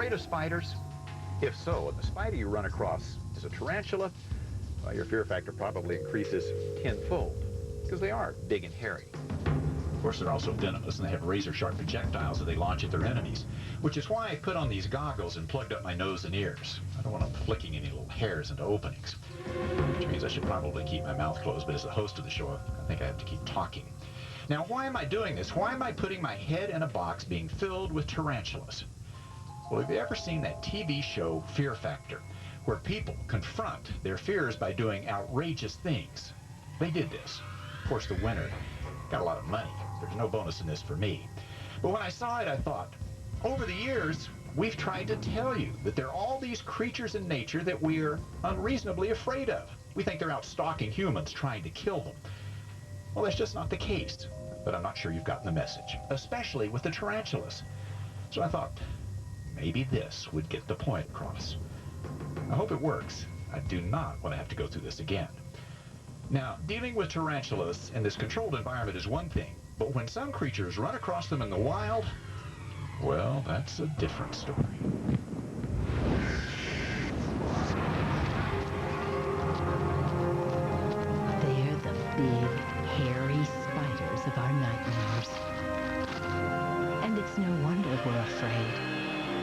afraid of spiders? If so, and the spider you run across is a tarantula, well, your fear factor probably increases tenfold, because they are big and hairy. Of course, they're also venomous, and they have razor-sharp projectiles that they launch at their enemies, which is why I put on these goggles and plugged up my nose and ears. I don't want them flicking any little hairs into openings, which means I should probably keep my mouth closed, but as the host of the show, I think I have to keep talking. Now, why am I doing this? Why am I putting my head in a box being filled with tarantulas? Well, have you ever seen that TV show Fear Factor, where people confront their fears by doing outrageous things? They did this. Of course, the winner got a lot of money. There's no bonus in this for me. But when I saw it, I thought, over the years, we've tried to tell you that there are all these creatures in nature that we're unreasonably afraid of. We think they're out stalking humans, trying to kill them. Well, that's just not the case. But I'm not sure you've gotten the message, especially with the tarantulas. So I thought, maybe this would get the point across. I hope it works. I do not want to have to go through this again. Now, dealing with tarantulas in this controlled environment is one thing, but when some creatures run across them in the wild, well, that's a different story. They're the big, hairy spiders of our nightmares. And it's no wonder we're afraid.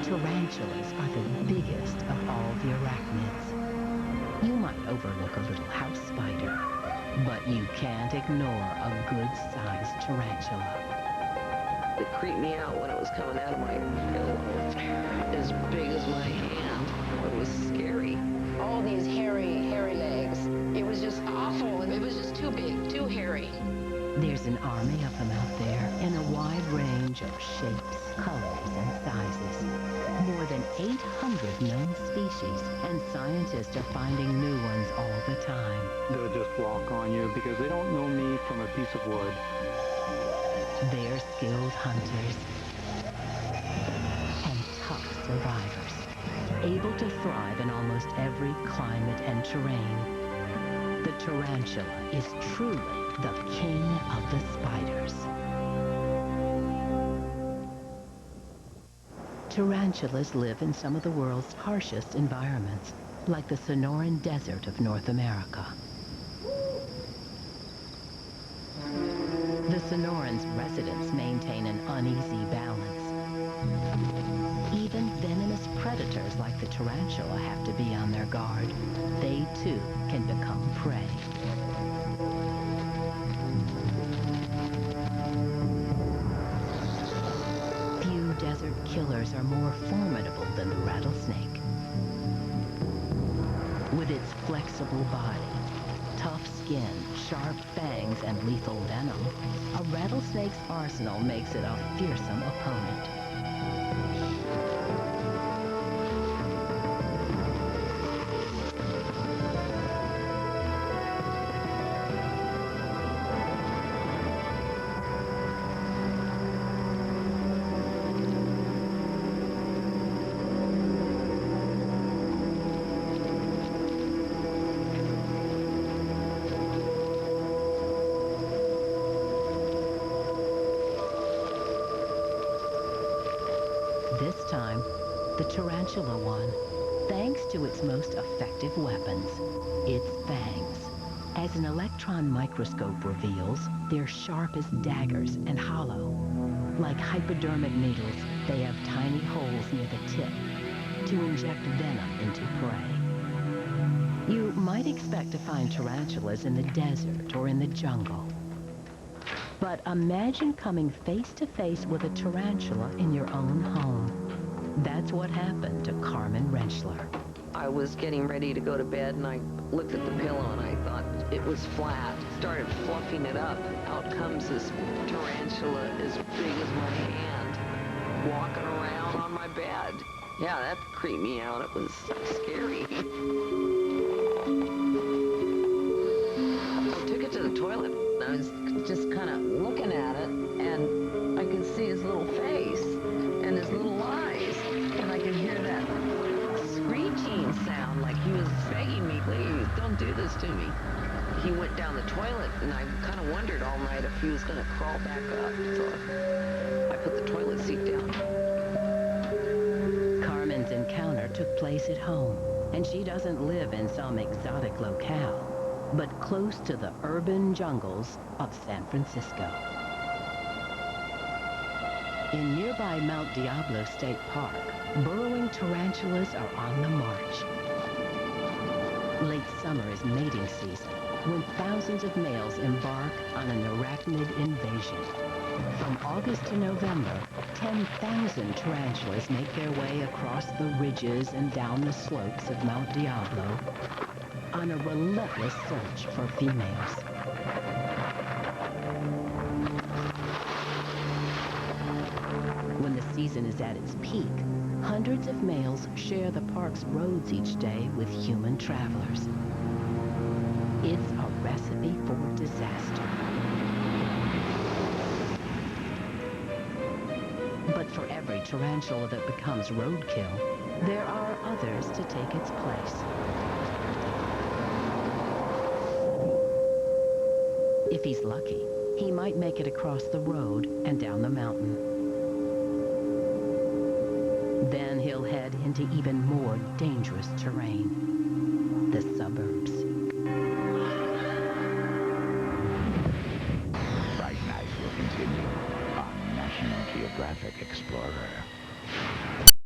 Tarantulas are the biggest of all the arachnids. You might overlook a little house spider, but you can't ignore a good-sized tarantula. It creeped me out when it was coming out of my pillow, as big as my hand. It was scary. All these hairy legs. It was just awful, and it was just too big, too hairy. There's an army of them out there in a wide range of shapes, colors, and sizes. More than 800 known species, and scientists are finding new ones all the time. They'll just walk on you because they don't know me from a piece of wood. They're skilled hunters and tough survivors, able to thrive in almost every climate and terrain. The tarantula is truly the king of the spiders. Tarantulas live in some of the world's harshest environments, like the Sonoran Desert of North America. The Sonoran's residents maintain an uneasy balance. Even venomous predators like the tarantula have to be on their guard. They, too, can become prey. Few desert killers are more formidable than the rattlesnake. With its flexible body, tough skin, sharp fangs, and lethal venom, a rattlesnake's arsenal makes it a fearsome opponent. This time, the tarantula won, thanks to its most effective weapons, its fangs. As an electron microscope reveals, they're sharp as daggers and hollow. Like hypodermic needles, they have tiny holes near the tip to inject venom into prey. You might expect to find tarantulas in the desert or in the jungle. But imagine coming face to face with a tarantula in your own home. That's what happened to Carmen Rentschler. I was getting ready to go to bed, and I looked at the pillow, and I thought it was flat. Started fluffing it up. Out comes this tarantula as big as my hand, walking around on my bed. Yeah, that creeped me out. It was scary. I took it to the toilet. I was just kind of looking at it, and I could see his little face and his little eyes, and I could hear that screeching sound like he was begging me, please, don't do this to me. He went down the toilet, and I kind of wondered all night if he was going to crawl back up, so I put the toilet seat down. Carmen place at home, and she doesn't live in some exotic locale, but close to the urban jungles of San Francisco. In nearby Mount Diablo State Park, burrowing tarantulas are on the march. Late summer is mating season, when thousands of males embark on an arachnid invasion. From August to November, 10,000 tarantulas make their way across the ridges and down the slopes of Mount Diablo on a relentless search for females. When the season is at its peak, hundreds of males share the park's roads each day with human travelers. It's a recipe for disaster. But for every tarantula that becomes roadkill, there are others to take its place. If he's lucky, he might make it across the road and down the mountain. Then he'll head into even more dangerous terrain, the suburbs.